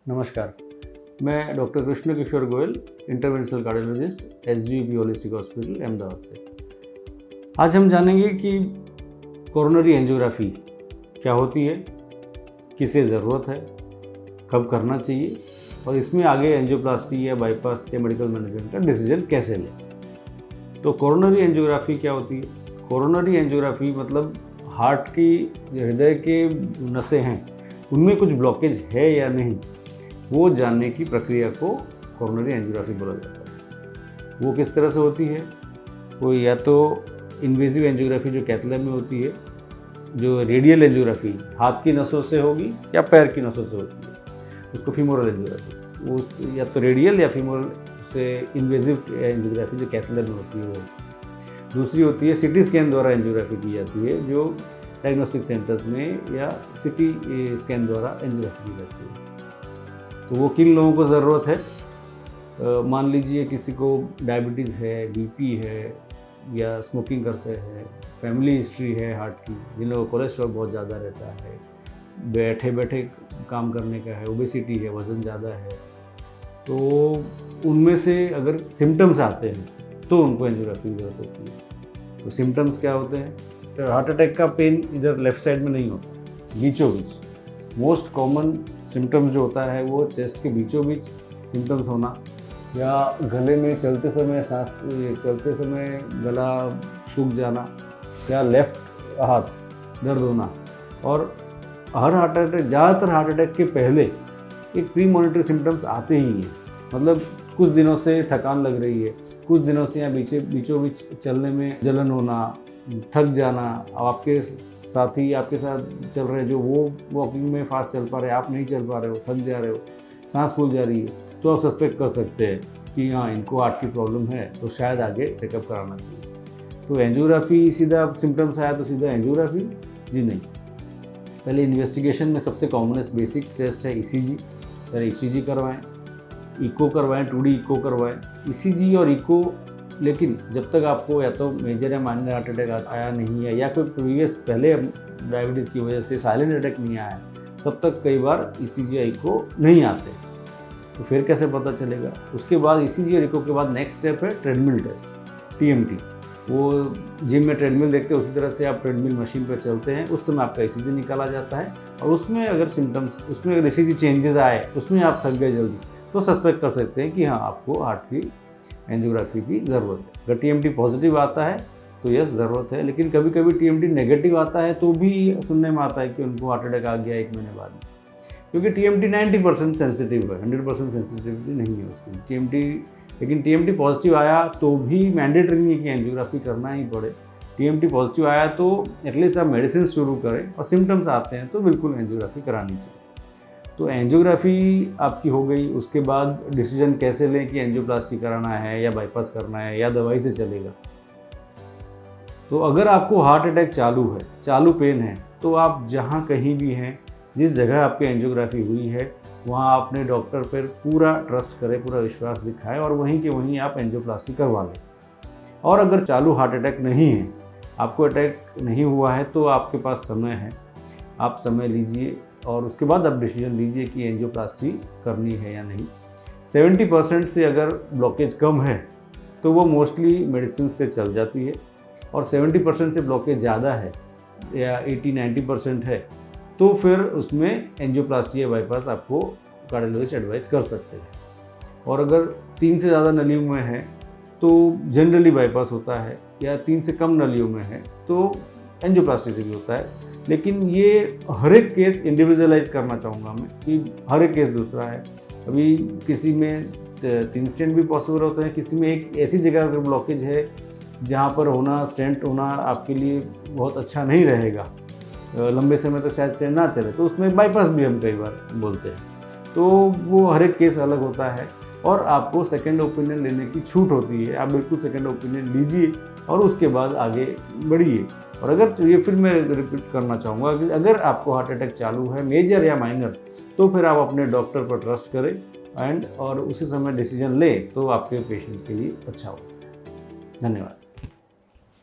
नमस्कार, मैं doctor Krishna Kishore Goyal, interventional cardiologist, SGP holistic hospital Ahmedabad से। आज हम जानेंगे कि कोरोनरी एंजियोग्राफी क्या होती है, किसे ज़रूरत है, कब करना चाहिए और इसमें आगे एंजियोप्लास्टी या बाईपास या मेडिकल मैनेजमेंट का डिसीजन कैसे लें। तो कोरोनरी एंजियोग्राफी क्या होती है? कोरोनरी एंजियोग्राफी मतलब हार्ट की, हृदय के नसें हैं, उनमें कुछ ब्लॉकेज है या नहीं, वो जानने की प्रक्रिया को कोरोनरी एंजियोग्राफी बोला जाता है। वो किस तरह से होती है? वो या तो इन्वेजिव एंजियोग्राफी जो कैथ लैब में होती है, जो रेडियल एंजियोग्राफी हाथ की नसों से होगी या पैर की नसों से होती है, उसको फीमोरल एंजियोग्राफी, वो या तो रेडियल या फीमोरल से इन्वेजिव एंजियोग्राफी जो कैथ लैब में होती है वो। दूसरी होती है सिटी स्कैन द्वारा एंजियोग्राफी की जाती है, जो डायग्नोस्टिक सेंटर्स में या सिटी स्कैन द्वारा एंजियोग्राफी की जाती है। तो वो किन लोगों को ज़रूरत है? मान लीजिए किसी को डायबिटीज़ है, BP है या स्मोकिंग करते हैं, फैमिली हिस्ट्री है हार्ट की, जिन लोगों को कोलेस्ट्रॉल बहुत ज़्यादा रहता है, बैठे बैठे काम करने का है, ओबेसिटी है, वज़न ज़्यादा है, तो उनमें से अगर सिम्टम्स आते हैं तो उनको एंजियोग्राफी की ज़रूरत होती है। तो सिम्टम्स क्या होते हैं? तो हार्ट अटैक का पेन इधर लेफ़्ट साइड में नहीं होता, बीचों बीच। मोस्ट कॉमन सिम्टम्स जो होता है वो चेस्ट के बीचों बीच सिम्टम्स होना, या गले में चलते समय गला सूख जाना, या लेफ़्ट हाथ दर्द होना। और हर हार्ट अटैक, ज़्यादातर हार्ट अटैक के पहले एक प्री मॉनिटरी सिम्टम्स आते ही हैं। मतलब कुछ दिनों से थकान लग रही है, कुछ दिनों से या बीचों बीच चलने में जलन होना, थक जाना, अब आपके साथी आपके साथ चल रहे हैं, जो वो वॉकिंग में फास्ट चल पा रहे हैं, आप नहीं चल पा रहे हो, थक जा रहे हो, सांस फूल जा रही है, तो आप सस्पेक्ट कर सकते हैं कि हाँ, इनको हार्ट की प्रॉब्लम है, तो शायद आगे चेकअप कराना चाहिए। तो एंजियोग्राफी सीधा सिम्टम्स आया तो सीधा एंजियोग्राफी? जी नहीं। पहले इन्वेस्टिगेशन में सबसे कॉमनेस्ट बेसिक टेस्ट है ECG। पहले ECG करवाएँ, इको करवाएँ, 2D इको करवाएँ। ECG और इको, लेकिन जब तक आपको या तो मेजर या माइनर हार्ट अटैक आया नहीं है या कोई प्रीवियस पहले डायबिटीज़ की वजह से साइलेंट अटैक नहीं आया है, तब तक कई बार ECG या इको नहीं आते। तो फिर कैसे पता चलेगा? उसके बाद ECG और इको के बाद नेक्स्ट स्टेप है ट्रेडमिल टेस्ट, TMT। वो जिम में ट्रेडमिल देखते हैं, उसी तरह से आप ट्रेडमिल मशीन पर चलते हैं, उस समय आपका ECG निकाला जाता है, और उसमें अगर सिम्टम्स, उसमें अगर ECG चेंजेस आए, उसमें आप थक गए जल्दी, तो सस्पेक्ट कर सकते हैं कि हाँ, आपको हार्ट की एंजियोग्राफी की ज़रूरत है। अगर TMT पॉजिटिव आता है तो यस, ज़रूरत है, लेकिन कभी कभी TMT नेगेटिव आता है तो भी सुनने में आता है कि उनको हार्ट अटैक आ गया 1 महीने बाद में, क्योंकि TMT 90% सेंसिटिव है, 100% सेंसिटिविटी नहीं है उसकी TMT। लेकिन TMT पॉजिटिव आया तो भी मैंडेटरी नहीं है कि एंजियोग्राफी करना ही पड़े। TMT पॉजिटिव आया तो एटलीस्ट आप मेडिसिन शुरू करें, और सिम्टम्स आते हैं तो बिल्कुल एंजियोग्राफी करानी चाहिए। तो एंजियोग्राफी आपकी हो गई, उसके बाद डिसीजन कैसे लें कि एंजियोप्लास्टी कराना है या बाईपास करना है या दवाई से चलेगा। तो अगर आपको हार्ट अटैक चालू है, चालू पेन है, तो आप जहाँ कहीं भी हैं, जिस जगह आपकी एंजियोग्राफी हुई है, वहाँ अपने डॉक्टर पर पूरा ट्रस्ट करें, पूरा विश्वास दिखाएं और वहीं के वहीं आप एंजियोप्लास्टी करवा लें। और अगर चालू हार्ट अटैक नहीं है, आपको अटैक नहीं हुआ है, तो आपके पास समय है, आप समय लीजिए और उसके बाद आप डिसीजन लीजिए कि एंजियोप्लास्टी करनी है या नहीं। 70% से अगर ब्लॉकेज कम है तो वो मोस्टली मेडिसिन से चल जाती है, और 70% से ब्लॉकेज ज़्यादा है या 80-90% है, तो फिर उसमें एंजियोप्लास्टी या बाईपास आपको कार्डियोलॉजिस्ट एडवाइस कर सकते हैं। और अगर 3 से ज़्यादा नलियों में है तो जनरली बाईपास होता है, या 3 से कम नलियों में है तो एंजियोप्लास्टी से भी होता है। लेकिन ये हर एक केस इंडिविजुअलाइज करना चाहूँगा मैं, कि हर एक केस दूसरा है। अभी किसी में 3 स्टेंट भी पॉसिबल होते हैं, किसी में एक ऐसी जगह अगर ब्लॉकेज है जहाँ पर स्टेंट होना आपके लिए बहुत अच्छा नहीं रहेगा, लंबे समय तक शायद स्टेंट ना चले, तो उसमें बाईपास भी हम कई बार बोलते हैं। तो वो हर एक केस अलग होता है, और आपको सेकेंड ओपिनियन लेने की छूट होती है। आप बिल्कुल सेकेंड ओपिनियन लीजिए और उसके बाद आगे बढ़िए। और अगर ये फिर मैं रिपीट करना चाहूँगा कि अगर आपको हार्ट अटैक चालू है, मेजर या माइनर, तो फिर आप अपने डॉक्टर पर ट्रस्ट करें और उसी समय डिसीजन लें, तो आपके पेशेंट के लिए अच्छा होगा। धन्यवाद।